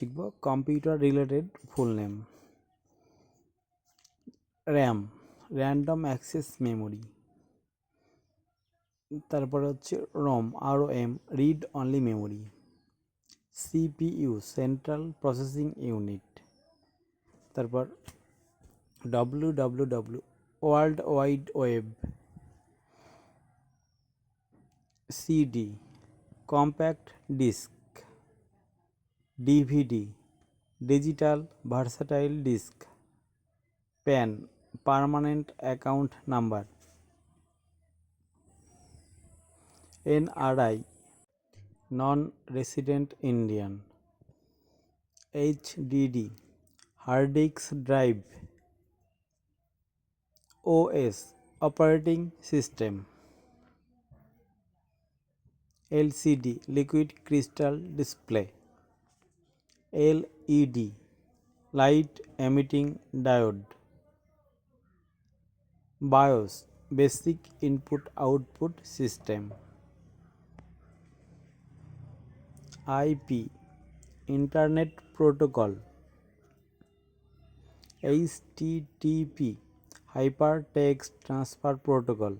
শিখব computer related full name. RAM, random access memory. তারপরে হচ্ছে ROM, ROM, read only memory. CPU, central processing unit. তারপর WWW, world wide web. CD, compact disc. DVD, digital versatile disc. PAN, permanent account number. NRI, non resident Indian. HDD, hard disk drive. OS, operating system. LCD, liquid crystal display. LED, light emitting diode. BIOS, basic input output system. IP, internet protocol. HTTP, hyper text transfer protocol.